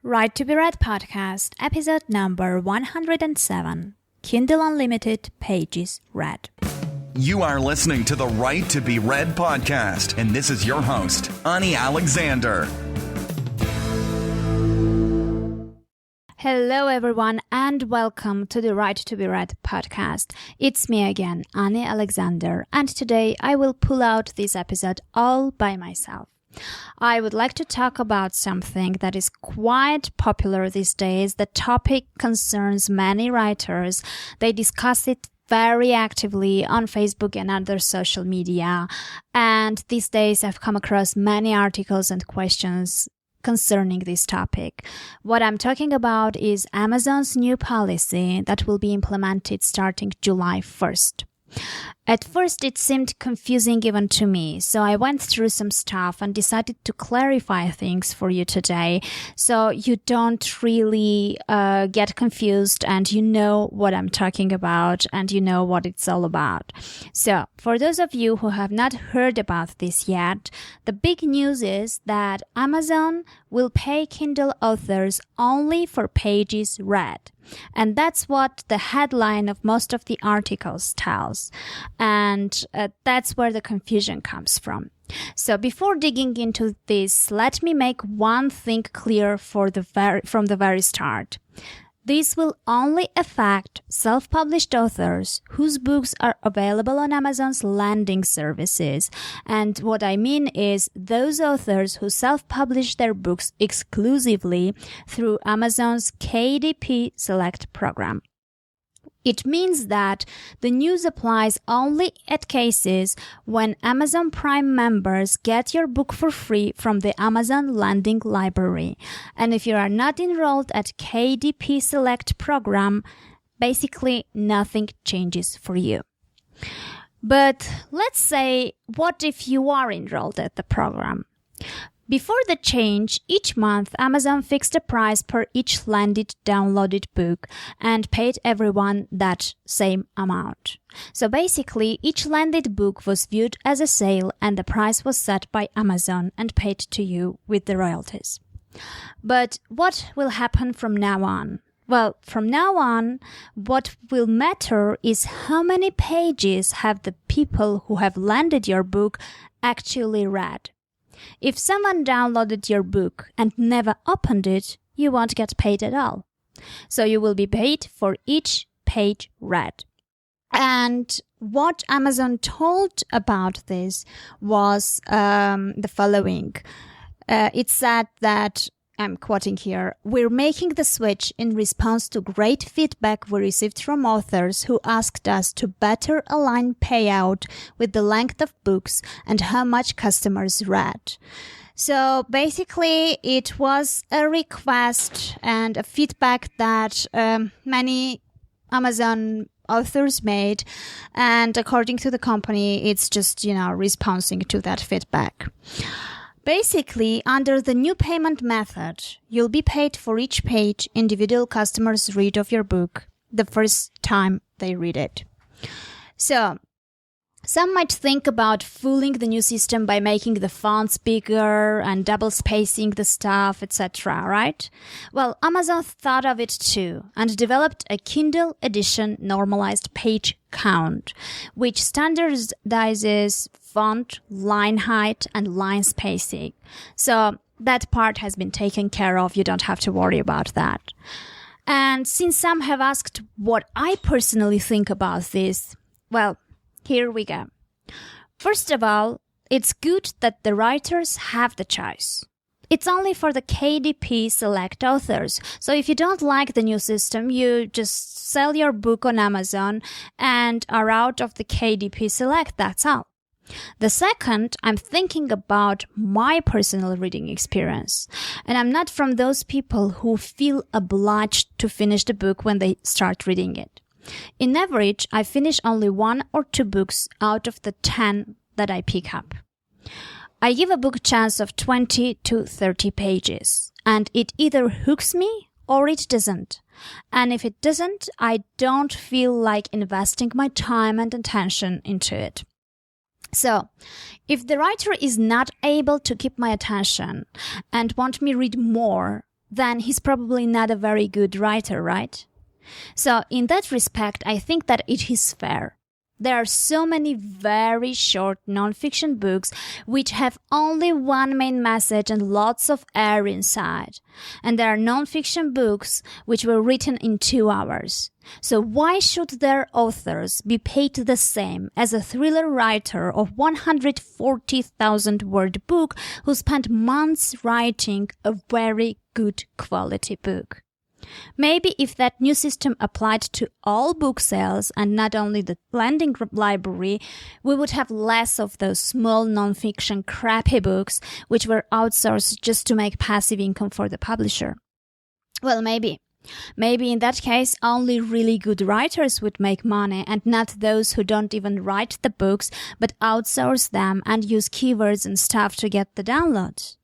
Right to be Read podcast, episode number 107. Kindle Unlimited Pages Read. You are listening to the Right to be Read podcast, and this is your host, Ani Alexander. Hello everyone and welcome to the Right to be Read podcast. It's me again, Ani Alexander, and today I will pull out this episode all by myself. I would like to talk about something that is quite popular these days. The topic concerns many writers. They discuss it very actively on Facebook and other social media. And these days I've come across many articles and questions concerning this topic. What I'm talking about is Amazon's new policy that will be implemented starting July 1st. At first, it seemed confusing even to me, so I went through some stuff and decided to clarify things for you today so you don't really get confused and you know what I'm talking about and you know what it's all about. So, for those of you who have not heard about this yet, the big news is that Amazon will pay Kindle authors only for pages read. And that's what the headline of most of the articles tells. And that's where the confusion comes from. So before digging into this, let me make one thing clear from the very start. This will only affect self-published authors whose books are available on Amazon's landing services. And what I mean is those authors who self-publish their books exclusively through Amazon's KDP Select program. It means that the news applies only at cases when Amazon Prime members get your book for free from the Amazon Landing Library. And if you are not enrolled at KDP Select program, basically nothing changes for you. But let's say, what if you are enrolled at the program? Before the change, each month Amazon fixed a price per each landed downloaded book and paid everyone that same amount. So basically, each landed book was viewed as a sale and the price was set by Amazon and paid to you with the royalties. But what will happen from now on? Well, from now on, what will matter is how many pages have the people who have landed your book actually read. If someone downloaded your book and never opened it, you won't get paid at all. So you will be paid for each page read. And what Amazon told about this was the following. It said that, I'm quoting here, "We're making the switch in response to great feedback we received from authors who asked us to better align payout with the length of books and how much customers read." So basically, it was a request and a feedback that many Amazon authors made, and according to the company, it's just, responding to that feedback. Basically, under the new payment method, you'll be paid for each page individual customers read of your book the first time they read it. So, some might think about fooling the new system by making the fonts bigger and double spacing the stuff, etc., right? Well, Amazon thought of it too and developed a Kindle edition normalized page count, which standardizes font, line height, and line spacing. So that part has been taken care of. You don't have to worry about that. And since some have asked what I personally think about this, well, here we go. First of all, it's good that the writers have the choice. It's only for the KDP Select authors. So if you don't like the new system, you just sell your book on Amazon and are out of the KDP Select, that's all. The second, I'm thinking about my personal reading experience. And I'm not from those people who feel obliged to finish the book when they start reading it. In average, I finish only 1 or 2 books out of the 10 that I pick up. I give a book a chance of 20 to 30 pages, and it either hooks me or it doesn't. And if it doesn't, I don't feel like investing my time and attention into it. So, if the writer is not able to keep my attention and want me read more, then he's probably not a very good writer, right? So in that respect, I think that it is fair. There are so many very short non-fiction books which have only one main message and lots of air inside. And there are non-fiction books which were written in 2 hours. So why should their authors be paid the same as a thriller writer of 140,000 word book who spent months writing a very good quality book? Maybe if that new system applied to all book sales and not only the lending library, we would have less of those small non-fiction crappy books which were outsourced just to make passive income for the publisher. Well, maybe. Maybe in that case, only really good writers would make money and not those who don't even write the books but outsource them and use keywords and stuff to get the downloads.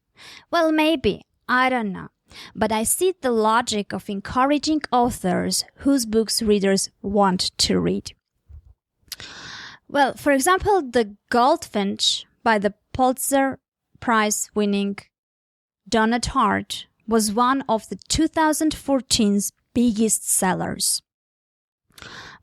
Well, maybe. I don't know. But I see the logic of encouraging authors whose books readers want to read. Well, for example, The Goldfinch by the Pulitzer Prize-winning Donna Tartt was one of the 2014's biggest sellers.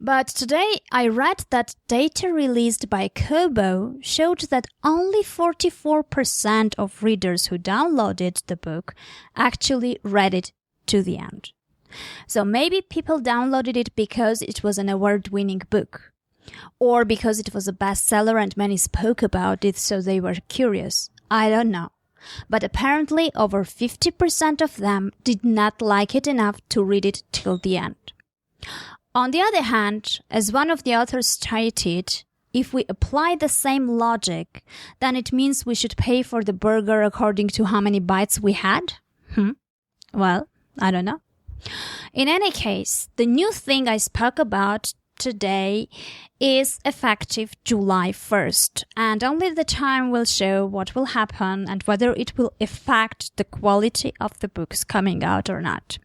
But today I read that data released by Kobo showed that only 44% of readers who downloaded the book actually read it to the end. So maybe people downloaded it because it was an award-winning book, or because it was a bestseller and many spoke about it, so they were curious. I don't know. But apparently over 50% of them did not like it enough to read it till the end. On the other hand, as one of the authors stated, if we apply the same logic, then it means we should pay for the burger according to how many bites we had? Well, I don't know. In any case, the new thing I spoke about today is effective July 1st, and only the time will show what will happen and whether it will affect the quality of the books coming out or not.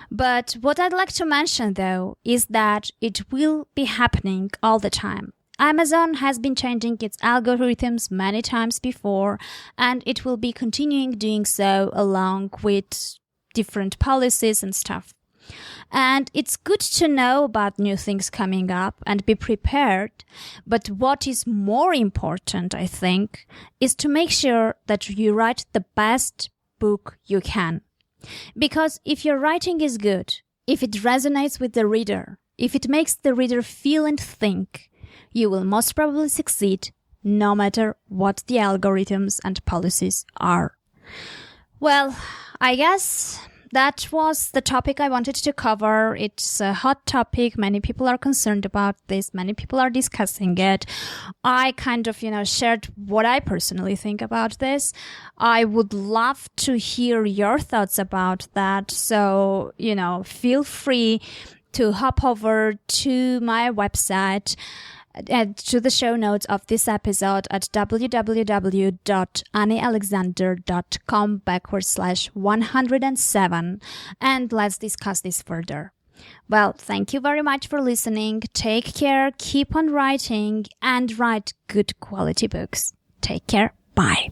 But what I'd like to mention, though, is that it will be happening all the time. Amazon has been changing its algorithms many times before, and it will be continuing doing so along with different policies and stuff. And it's good to know about new things coming up and be prepared. But what is more important, I think, is to make sure that you write the best book you can. Because if your writing is good, if it resonates with the reader, if it makes the reader feel and think, you will most probably succeed, no matter what the algorithms and policies are. Well, I guess that was the topic I wanted to cover. It's a hot topic. Many people are concerned about this. Many people are discussing it. I kind of, shared what I personally think about this. I would love to hear your thoughts about that. So, feel free to hop over to my website, to the show notes of this episode at www.anniealexander.com/107, and let's discuss this further. Well, thank you very much for listening. Take care, keep on writing, and write good quality books. Take care. Bye.